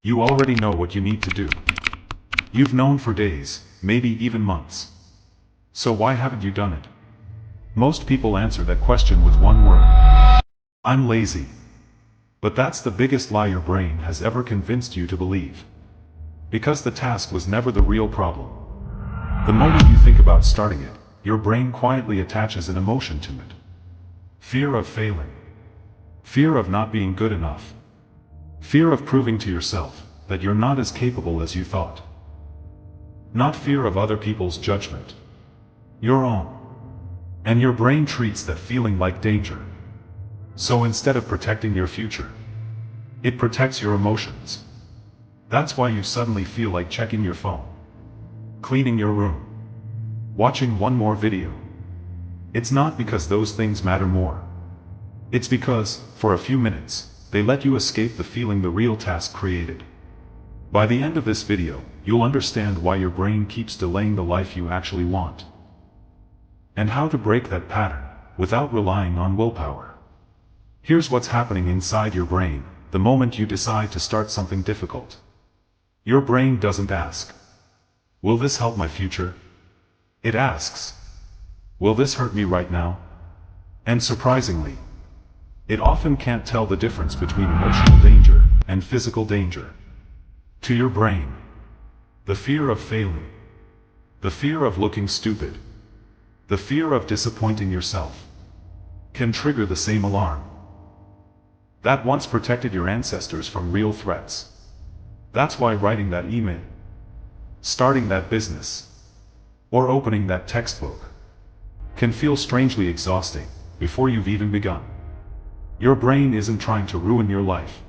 You already know what you need to do. You've known for days, maybe even months. So why haven't you done it? Most people answer that question with one word. I'm lazy. But that's the biggest lie your brain has ever convinced you to believe. Because the task was never the real problem. The moment you think about starting it, your brain quietly attaches an emotion to it. Fear of failing. Fear of not being good enough. Fear of proving to yourself that you're not as capable as you thought. Not fear of other people's judgment. Your own. And your brain treats that feeling like danger. So instead of protecting your future, it protects your emotions. That's why you suddenly feel like checking your phone, cleaning your room, watching one more video. It's not because those things matter more. It's because, for a few minutes, they let you escape the feeling the real task created. By the end of this video, you'll understand why your brain keeps delaying the life you actually want, and how to break that pattern without relying on willpower. Here's what's happening inside your brain the moment you decide to start something difficult. Your brain doesn't ask, "Will this help my future?" It asks, "Will this hurt me right now?" And surprisingly, it often can't tell the difference between emotional danger and physical danger. To your brain, the fear of failing, the fear of looking stupid, the fear of disappointing yourself, can trigger the same alarm that once protected your ancestors from real threats. That's why writing that email, starting that business, or opening that textbook can feel strangely exhausting before you've even begun. Your brain isn't trying to ruin your life.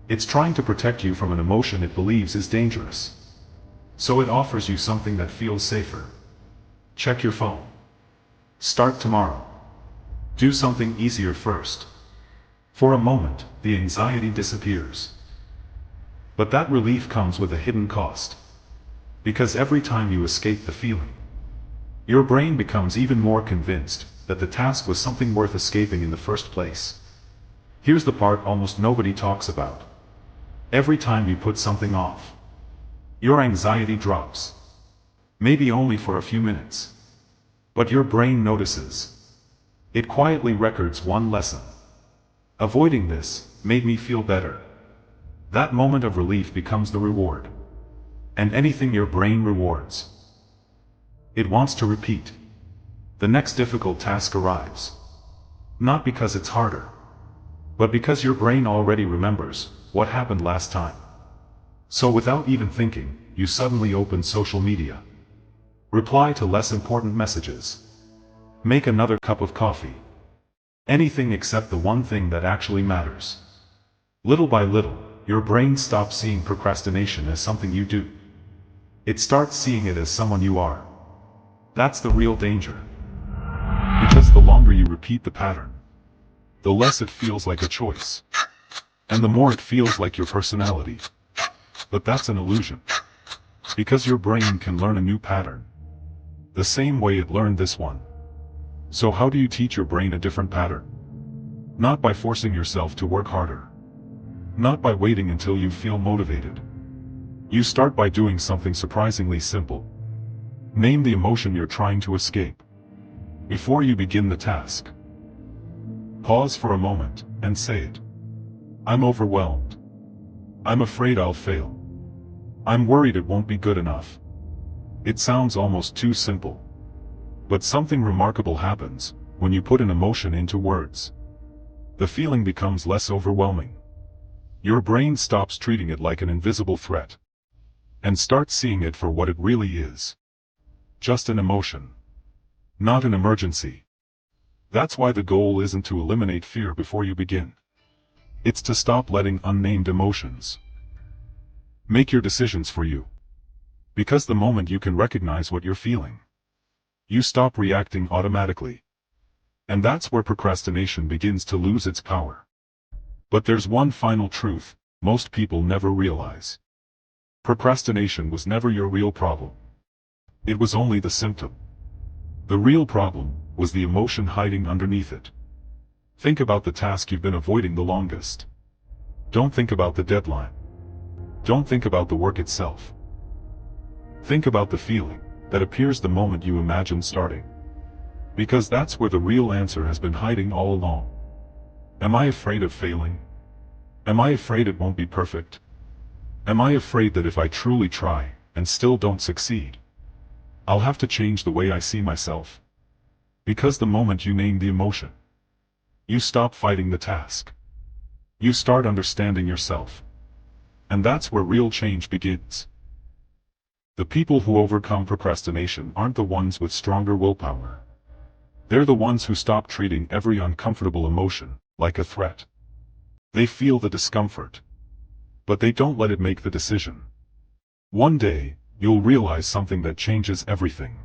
It's trying to protect you from an emotion it believes is dangerous. So it offers you something that feels safer. Check your phone. Start tomorrow. Do something easier first. For a moment, the anxiety disappears. But that relief comes with a hidden cost. Because every time you escape the feeling, your brain becomes even more convinced that the task was something worth escaping in the first place. Here's the part almost nobody talks about. Every time you put something off, your anxiety drops. Maybe only for a few minutes. But your brain notices. It quietly records one lesson. Avoiding this made me feel better. That moment of relief becomes the reward. And anything your brain rewards, it wants to repeat. The next difficult task arrives. Not because it's harder, but because your brain already remembers what happened last time. So without even thinking, you suddenly open social media. Reply to less important messages. Make another cup of coffee. Anything except the one thing that actually matters. Little by little, your brain stops seeing procrastination as something you do. It starts seeing it as someone you are. That's the real danger. Because the longer you repeat the pattern, the less it feels like a choice. And the more it feels like your personality. But that's an illusion. Because your brain can learn a new pattern the same way it learned this one. So how do you teach your brain a different pattern? Not by forcing yourself to work harder. Not by waiting until you feel motivated. You start by doing something surprisingly simple. Name the emotion you're trying to escape. Before you begin the task, pause for a moment and say it. I'm overwhelmed. I'm afraid I'll fail. I'm worried it won't be good enough. It sounds almost too simple. But something remarkable happens when you put an emotion into words. The feeling becomes less overwhelming. Your brain stops treating it like an invisible threat and starts seeing it for what it really is. Just an emotion. Not an emergency. That's why the goal isn't to eliminate fear before you begin. It's to stop letting unnamed emotions make your decisions for you. Because the moment you can recognize what you're feeling, you stop reacting automatically. And that's where procrastination begins to lose its power. But there's one final truth most people never realize. Procrastination was never your real problem. It was only the symptom. The real problem was the emotion hiding underneath it. Think about the task you've been avoiding the longest. Don't think about the deadline. Don't think about the work itself. Think about the feeling that appears the moment you imagine starting. Because that's where the real answer has been hiding all along. Am I afraid of failing? Am I afraid it won't be perfect? Am I afraid that if I truly try, and still don't succeed, I'll have to change the way I see myself? Because the moment you name the emotion, you stop fighting the task. You start understanding yourself. And that's where real change begins. The people who overcome procrastination aren't the ones with stronger willpower. They're the ones who stop treating every uncomfortable emotion like a threat. They feel the discomfort, but they don't let it make the decision. One day, you'll realize something that changes everything.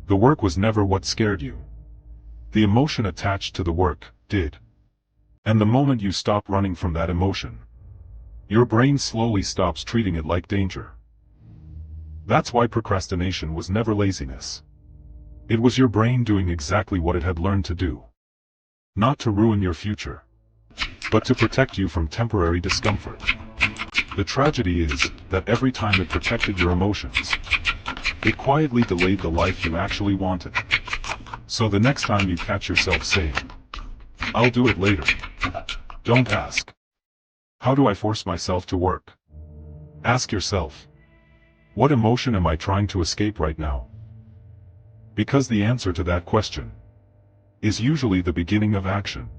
The work was never what scared you. The emotion attached to the work did. And the moment you stop running from that emotion, your brain slowly stops treating it like danger. That's why procrastination was never laziness. It was your brain doing exactly what it had learned to do. Not to ruin your future, but to protect you from temporary discomfort. The tragedy is that every time it protected your emotions, it quietly delayed the life you actually wanted. So the next time you catch yourself saying, "I'll do it later," don't ask, "How do I force myself to work?" Ask yourself, "What emotion am I trying to escape right now?" Because the answer to that question is usually the beginning of action.